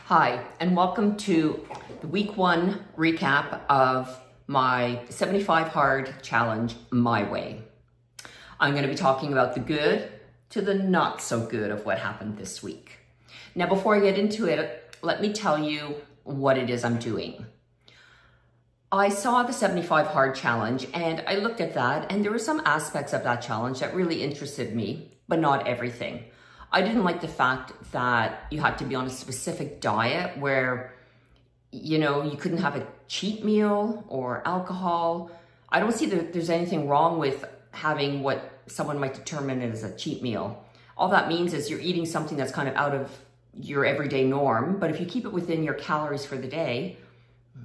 Hi, and welcome to the week 1 recap of my 75 Hard Challenge, MyWay. I'm going to be talking about the good to the not so good of what happened this week. Now, before I get into it, let me tell you what it is I'm doing. I saw the 75 Hard Challenge and I looked at that, and there were some aspects of that challenge that really interested me, but not everything. I didn't like the fact that you had to be on a specific diet where, you couldn't have a cheat meal or alcohol. I don't see that there's anything wrong with having what someone might determine as a cheat meal. All that means is you're eating something that's kind of out of your everyday norm, but if you keep it within your calories for the day,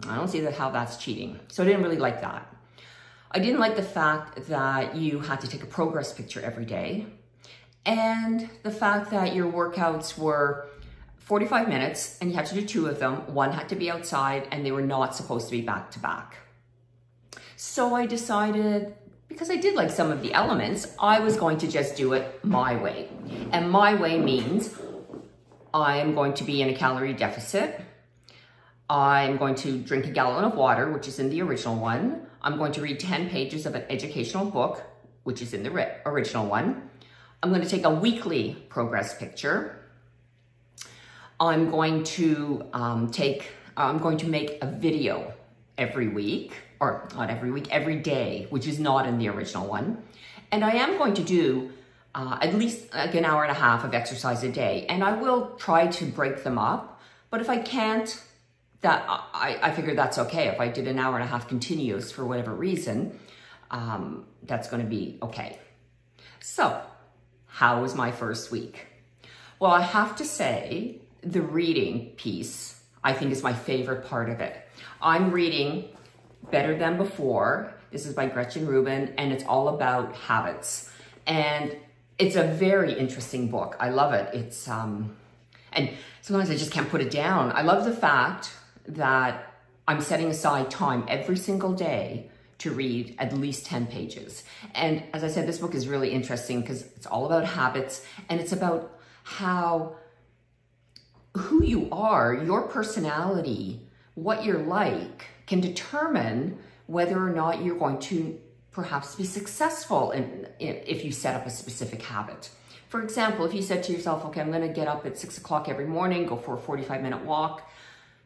I don't see how that's cheating. So I didn't really like that. I didn't like the fact that you had to take a progress picture every day, and the fact that your workouts were 45 minutes and you had to do 2 of them. One had to be outside and they were not supposed to be back to back. So I decided, because I did like some of the elements, I was going to just do it my way. And my way means I am going to be in a calorie deficit. I'm going to drink a gallon of water, which is in the original one. I'm going to read 10 pages of an educational book, which is in the original one. I'm going to take a weekly progress picture. I'm going to make a video every week, or not every week, every day, which is not in the original one. And I am going to do at least like an hour and a half of exercise a day. And I will try to break them up, but if I can't, I figure that's okay. If I did an hour and a half continuous for whatever reason, that's going to be okay. So, how was my first week? Well, I have to say the reading piece, I think, is my favorite part of it. I'm reading Better Than Before. This is by Gretchen Rubin, and it's all about habits. And it's a very interesting book. I love it. It's, and sometimes I just can't put it down. I love the fact that I'm setting aside time every single day to read at least 10 pages. And as I said, this book is really interesting because it's all about habits, and it's about who you are, your personality, what you're like can determine whether or not you're going to perhaps be successful if you set up a specific habit. For example, if you said to yourself, okay, I'm gonna get up at 6 o'clock every morning, go for a 45-minute walk,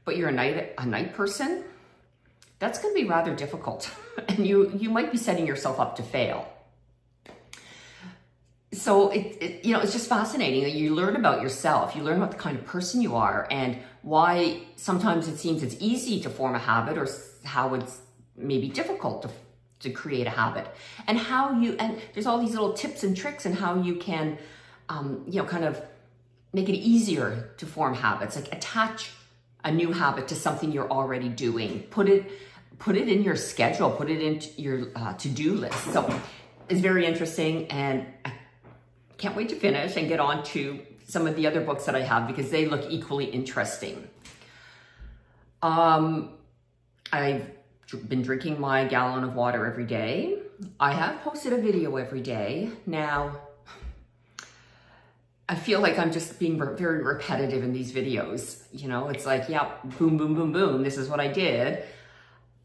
but you're a night person, that's going to be rather difficult, and you might be setting yourself up to fail. So it's just fascinating that you learn about yourself, you learn about the kind of person you are, and why sometimes it seems it's easy to form a habit, or how it's maybe difficult to create a habit, and there's all these little tips and tricks and how you can, kind of make it easier to form habits, like attach a new habit to something you're already doing. Put it in your schedule, put it into your to-do list. So it's very interesting, and I can't wait to finish and get on to some of the other books that I have because they look equally interesting. I've been drinking my gallon of water every day. I have posted a video every day. Now, I feel like I'm just being very repetitive in these videos. It's like, yeah, boom, boom, boom, boom. This is what I did.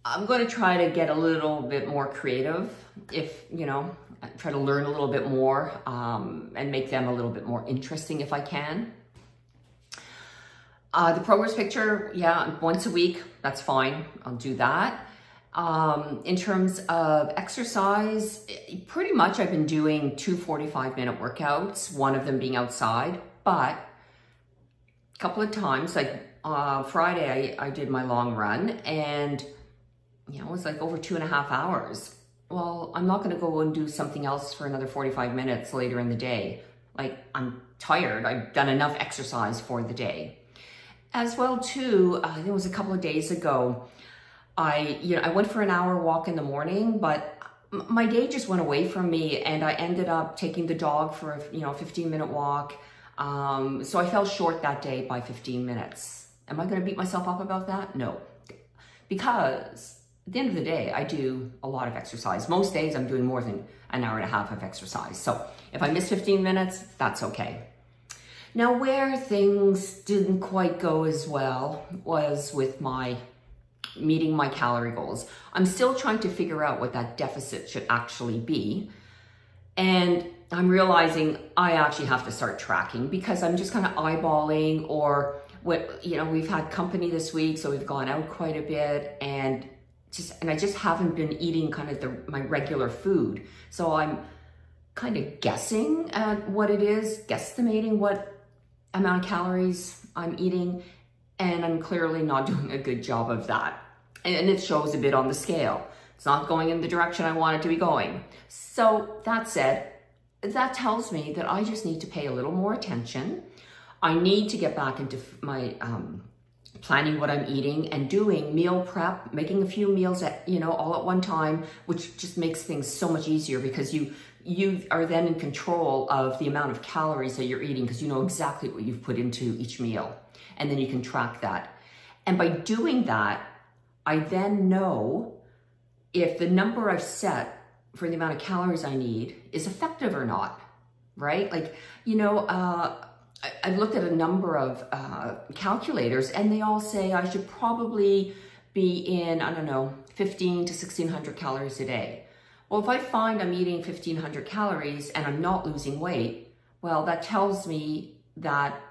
I'm going to try to get a little bit more creative try to learn a little bit more and make them a little bit more interesting if I can. The progress picture, yeah, once a week, that's fine. I'll do that. In terms of exercise, pretty much I've been doing 2 45-minute workouts, one of them being outside, but a couple of times, like Friday, I did my long run, and it was like over 2.5 hours. Well, I'm not going to go and do something else for another 45 minutes later in the day. Like, I'm tired. I've done enough exercise for the day. As well, too, it was a couple of days ago, I went for an hour walk in the morning, but my day just went away from me, and I ended up taking the dog for a 15-minute walk. So I fell short that day by 15 minutes. Am I going to beat myself up about that? No, because at the end of the day, I do a lot of exercise. Most days I'm doing more than an hour and a half of exercise. So if I miss 15 minutes, that's okay. Now, where things didn't quite go as well was with meeting my calorie goals. I'm still trying to figure out what that deficit should actually be. And I'm realizing I actually have to start tracking, because I'm just kind of eyeballing, or we've had company this week, so we've gone out quite a bit, and I just haven't been eating kind of my regular food. So I'm kind of guessing at what it is, guesstimating what amount of calories I'm eating, and I'm clearly not doing a good job of that. And it shows a bit on the scale. It's not going in the direction I want it to be going. So that said, that tells me that I just need to pay a little more attention. I need to get back into my planning what I'm eating and doing meal prep, making a few meals all at one time, which just makes things so much easier, because you are then in control of the amount of calories that you're eating, because you know exactly what you've put into each meal, and then you can track that. And by doing that, I then know if the number I've set for the amount of calories I need is effective or not, right? Like, I've looked at a number of calculators, and they all say I should probably be in, 15 to 1600 calories a day. Well, if I find I'm eating 1500 calories and I'm not losing weight, well, that tells me that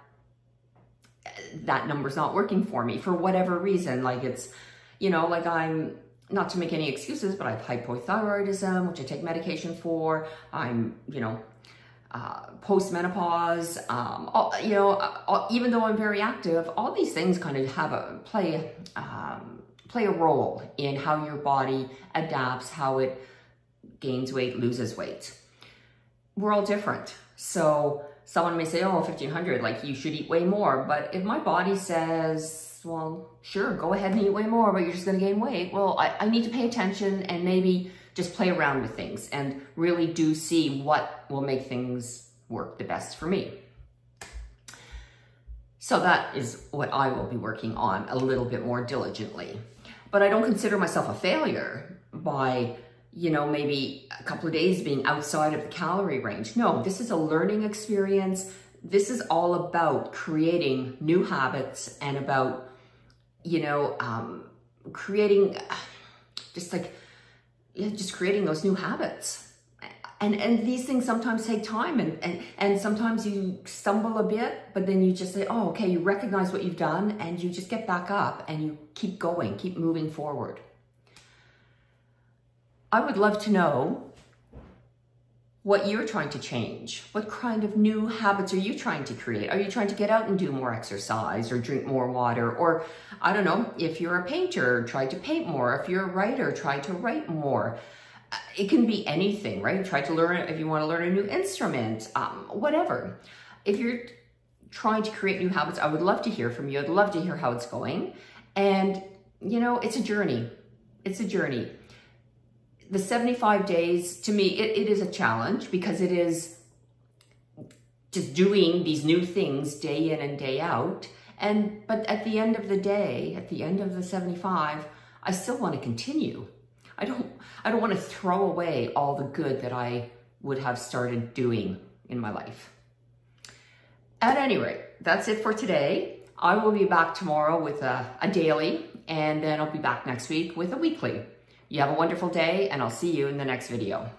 that number's not working for me for whatever reason. Like I'm, not to make any excuses, but I have hypothyroidism, which I take medication for. I'm, post-menopause, even though I'm very active, all these things kind of play a role in how your body adapts, how it gains weight, loses weight. We're all different. So someone may say, 1500, like you should eat way more. But if my body says, well, sure, go ahead and eat way more, but you're just going to gain weight. Well, I need to pay attention and maybe just play around with things and really do see what will make things work the best for me. So that is what I will be working on a little bit more diligently. But I don't consider myself a failure by, maybe a couple of days being outside of the calorie range. No, this is a learning experience. This is all about creating new habits and about, creating just creating those new habits. And these things sometimes take time, and sometimes you stumble a bit, but then you just say, oh, okay, you recognize what you've done, and you just get back up and you keep going, keep moving forward. I would love to know what you're trying to change. What kind of new habits are you trying to create? Are you trying to get out and do more exercise or drink more water? Or, I don't know, if you're a painter, try to paint more. If you're a writer, try to write more. It can be anything, right? Try to learn, if you want to learn a new instrument, whatever. If you're trying to create new habits, I would love to hear from you. I'd love to hear how it's going. And, it's a journey. It's a journey. The 75 days, to me, it is a challenge, because it is just doing these new things day in and day out. But at the end of the day, at the end of the 75, I still want to continue. I don't want to throw away all the good that I would have started doing in my life. At any rate, that's it for today. I will be back tomorrow with a daily, and then I'll be back next week with a weekly. You have a wonderful day, and I'll see you in the next video.